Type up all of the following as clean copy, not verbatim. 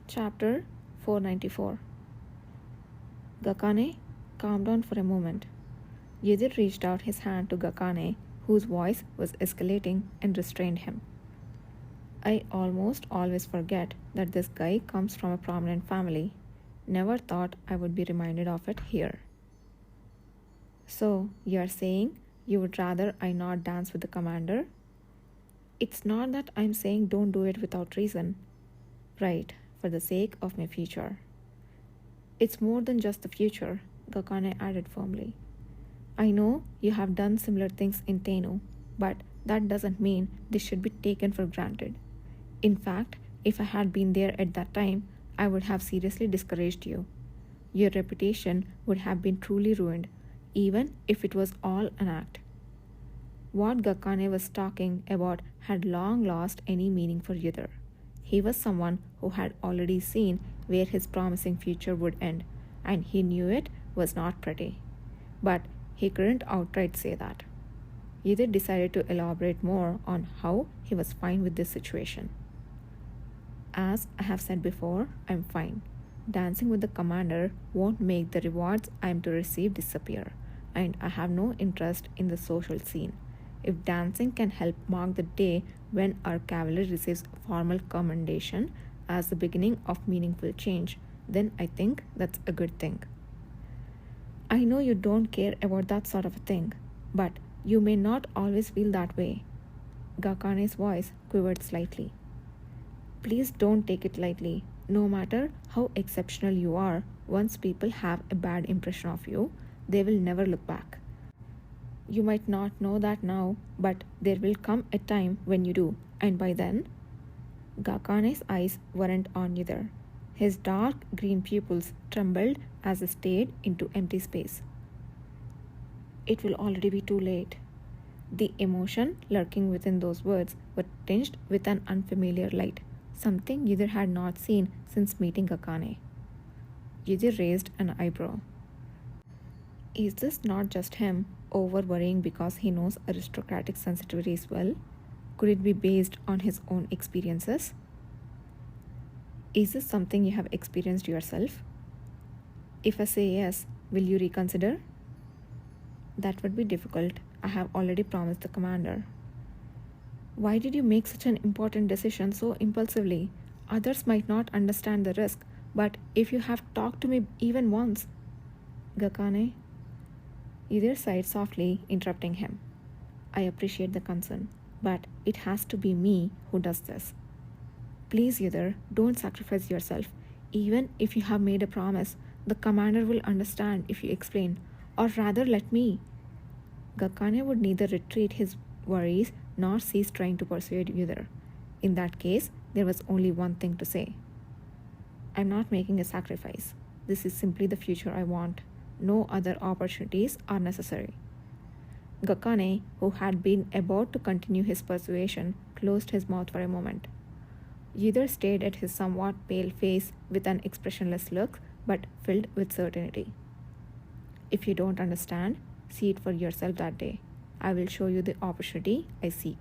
Chapter 494. Gakane calmed down for a moment. Yidit reached out his hand to Gakane, whose voice was escalating, and restrained him. I almost always forget that this guy comes from a prominent family. Never thought I would be reminded of it here. So, you're saying you would rather I not dance with the commander? It's not that I'm saying don't do it without reason. Right, for the sake of my future. It's more than just the future, Gakane added firmly. I know you have done similar things in Tenno, but that doesn't mean this should be taken for granted. In fact, if I had been there at that time, I would have seriously discouraged you. Your reputation would have been truly ruined, even if it was all an act. What Gakane was talking about had long lost any meaning for Yudhir. He was someone who had already seen where his promising future would end, and he knew it was not pretty. But he couldn't outright say that. Yudhir decided to elaborate more on how he was fine with this situation. As I have said before, I'm fine. Dancing with the commander won't make the rewards I am to receive disappear, and I have no interest in the social scene. If dancing can help mark the day when our cavalry receives formal commendation as the beginning of meaningful change, then I think that's a good thing. I know you don't care about that sort of a thing, but you may not always feel that way. Gakane's voice quivered slightly. Please don't take it lightly. No matter how exceptional you are, once people have a bad impression of you, they will never look back. You might not know that now, but there will come a time when you do, and by then, Gakane's eyes weren't on either. His dark green pupils trembled as he stared into empty space. It will already be too late. The emotion lurking within those words were tinged with an unfamiliar light, something Yudhir had not seen since meeting Gakane. Yudhir raised an eyebrow. Is this not just him over worrying because he knows aristocratic sensitivities well? Could it be based on his own experiences? Is this something you have experienced yourself? If I say yes, will you reconsider? That would be difficult. I have already promised the commander. Why did you make such an important decision so impulsively? Others might not understand the risk, but if you have talked to me even once... Gakane? Yudhir sighed softly, interrupting him. I appreciate the concern, but it has to be me who does this. Please, Yudhir, don't sacrifice yourself. Even if you have made a promise, the commander will understand if you explain, or rather let me. Gakane would neither retreat his worries nor cease trying to persuade Yudhir. In that case, there was only one thing to say. I'm not making a sacrifice. This is simply the future I want. No other opportunities are necessary. Gakane, who had been about to continue his persuasion, closed his mouth for a moment. Yudhir stared at his somewhat pale face with an expressionless look, but filled with certainty. If you don't understand, see it for yourself that day. I will show you the opportunity I seek.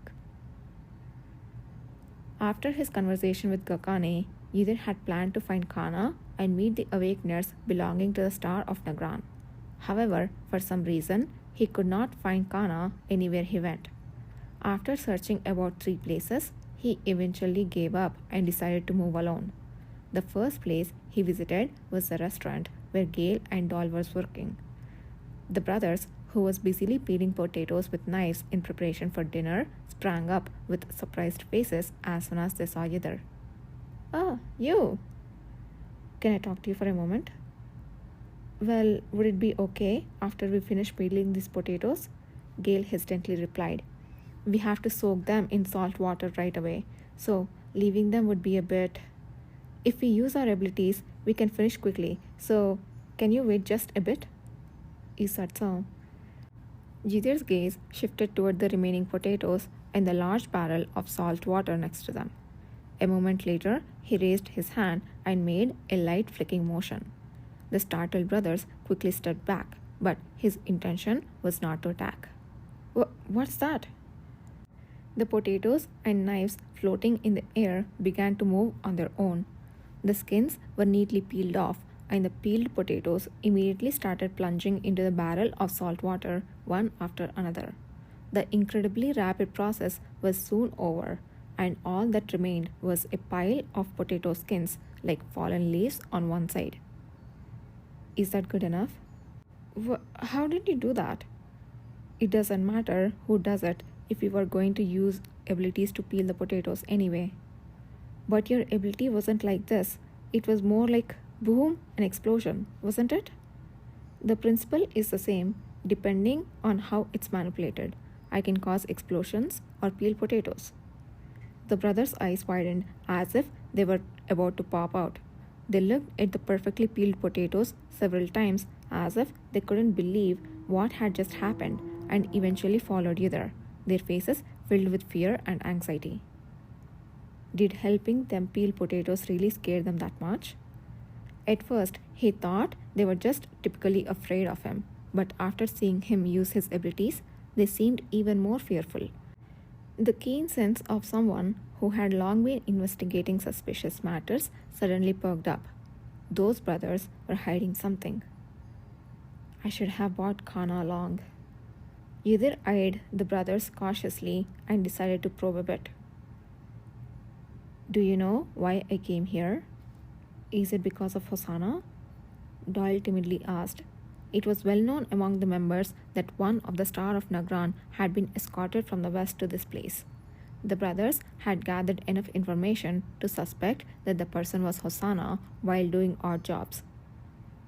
After his conversation with Gakane, Yudhir had planned to find Kana and meet the awakeners belonging to the Star of Nagran. However, for some reason, he could not find Kana anywhere he went. After searching about 3 places, he eventually gave up and decided to move alone. The first place he visited was the restaurant where Gale and Doll was working. The brothers, who was busily peeling potatoes with knives in preparation for dinner, sprang up with surprised faces as soon as they saw Yudhir. Ah, you! Can I talk to you for a moment? Well, would it be okay after we finish peeling these potatoes? Gale hesitantly replied. We have to soak them in salt water right away, so leaving them would be a bit... If we use our abilities, we can finish quickly, so can you wait just a bit? Is that so? Yudhir's gaze shifted toward the remaining potatoes and the large barrel of salt water next to them. A moment later, he raised his hand and made a light flicking motion. The startled brothers quickly stepped back, but his intention was not to attack. What's that? The potatoes and knives floating in the air began to move on their own. The skins were neatly peeled off, and the peeled potatoes immediately started plunging into the barrel of salt water one after another. The incredibly rapid process was soon over, and all that remained was a pile of potato skins like fallen leaves on one side. Is that good enough? How did you do that? It doesn't matter who does it if you were going to use abilities to peel the potatoes anyway. But your ability wasn't like this. It was more like boom, an explosion, wasn't it? The principle is the same depending on how it's manipulated. I can cause explosions or peel potatoes. The brothers' eyes widened as if they were about to pop out. They looked at the perfectly peeled potatoes several times as if they couldn't believe what had just happened and eventually followed Yudhir, their faces filled with fear and anxiety. Did helping them peel potatoes really scare them that much? At first, he thought they were just typically afraid of him, but after seeing him use his abilities, they seemed even more fearful. The keen sense of someone who had long been investigating suspicious matters suddenly perked up. Those brothers were hiding something. I should have brought Kana along. Yudhir eyed the brothers cautiously and decided to probe a bit. Do you know why I came here? Is it because of Hosanna? Doyle timidly asked. It was well known among the members that one of the Star of Nagran had been escorted from the west to this place. The brothers had gathered enough information to suspect that the person was Hosanna while doing odd jobs.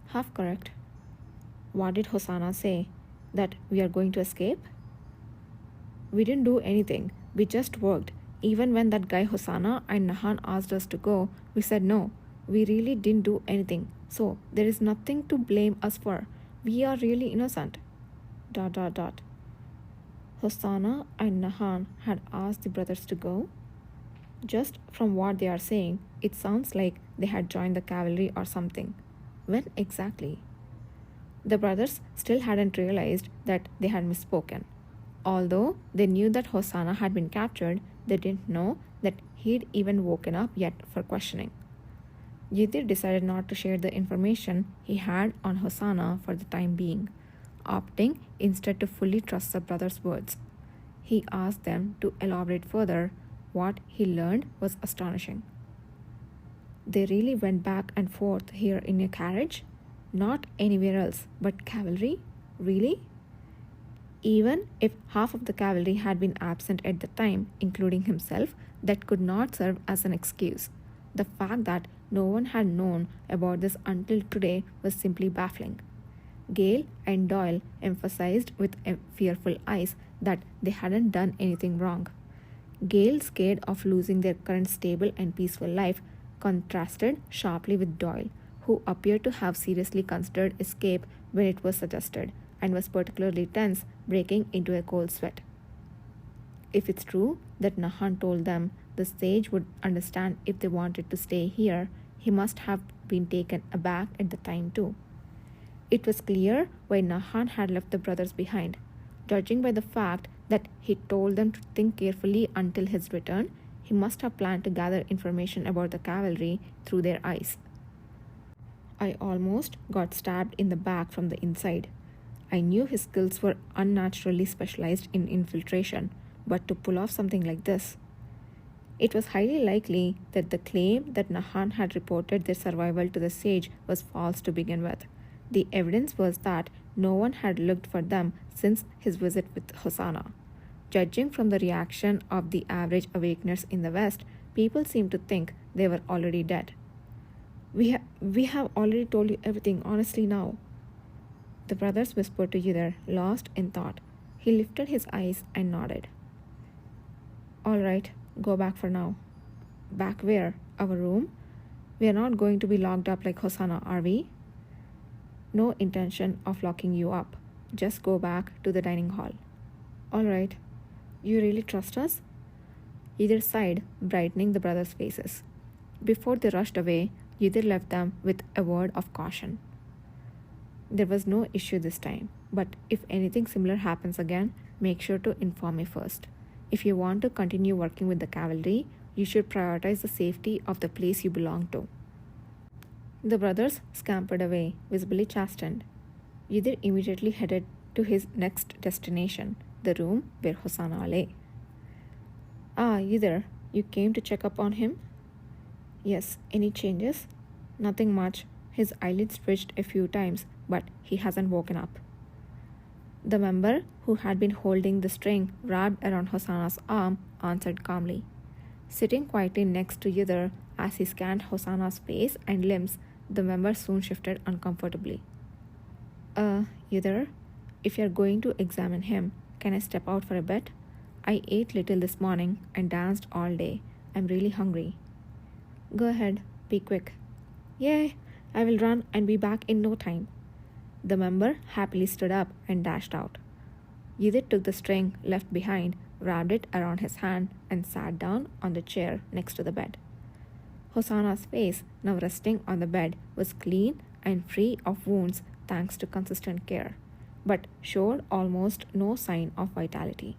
Half correct. What did Hosanna say? That we are going to escape? We didn't do anything. We just worked. Even when that guy Hosanna and Nahan asked us to go, we said no. We really didn't do anything. So there is nothing to blame us for. We are really innocent. ... Hosanna and Nahan had asked the brothers to go. Just from what they are saying, it sounds like they had joined the cavalry or something. When exactly? The brothers still hadn't realized that they had misspoken. Although they knew that Hosanna had been captured, they didn't know that he'd even woken up yet for questioning. Yudhir decided not to share the information he had on Hosanna for the time being, opting instead to fully trust the brothers' words. He asked them to elaborate further. What he learned was astonishing. They really went back and forth here in a carriage? Not anywhere else, but cavalry? Really? Even if half of the cavalry had been absent at the time, including himself, that could not serve as an excuse. The fact that no one had known about this until today was simply baffling. Gale and Doyle emphasized with fearful eyes that they hadn't done anything wrong. Gale, scared of losing their current stable and peaceful life, contrasted sharply with Doyle, who appeared to have seriously considered escape when it was suggested, and was particularly tense, breaking into a cold sweat. If it's true that Nahan told them the sage would understand if they wanted to stay here, he must have been taken aback at the time too. It was clear why Nahan had left the brothers behind. Judging by the fact that he told them to think carefully until his return, he must have planned to gather information about the cavalry through their eyes. I almost got stabbed in the back from the inside. I knew his skills were unnaturally specialized in infiltration, but to pull off something like this... It was highly likely that the claim that Nahan had reported their survival to the sage was false to begin with. The evidence was that no one had looked for them since his visit with Hosanna. Judging from the reaction of the average awakeners in the West, people seemed to think they were already dead. We have already told you everything honestly now. The brothers whispered to Yudhir, lost in thought. He lifted his eyes and nodded. All right, go back for now. Back where? Our room? We are not going to be locked up like Hosanna, are we? No intention of locking you up. Just go back to the dining hall. All right. You really trust us? Yudhir sighed, brightening the brothers' faces. Before they rushed away, Yudhir left them with a word of caution. There was no issue this time, but if anything similar happens again, make sure to inform me first. If you want to continue working with the cavalry, you should prioritize the safety of the place you belong to. The brothers scampered away, visibly chastened. Yidir immediately headed to his next destination, the room where Hosanna lay. Ah, Yidir, you came to check up on him? Yes, any changes? Nothing much. His eyelids twitched a few times, but he hasn't woken up. The member who had been holding the string wrapped around Hosanna's arm answered calmly. Sitting quietly next to Yidir as he scanned Hosanna's face and limbs, the member soon shifted uncomfortably. Yidir, if you're going to examine him, can I step out for a bit? I ate little this morning and danced all day. I'm really hungry. Go ahead, be quick. Yay, I will run and be back in no time. The member happily stood up and dashed out. Yidir took the string left behind, wrapped it around his hand, and sat down on the chair next to the bed. Hosanna's face, now resting on the bed, was clean and free of wounds thanks to consistent care, but showed almost no sign of vitality.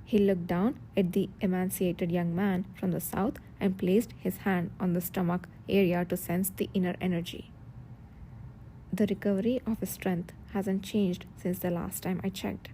He looked down at the emaciated young man from the south and placed his hand on the stomach area to sense the inner energy. The recovery of his strength hasn't changed since the last time I checked.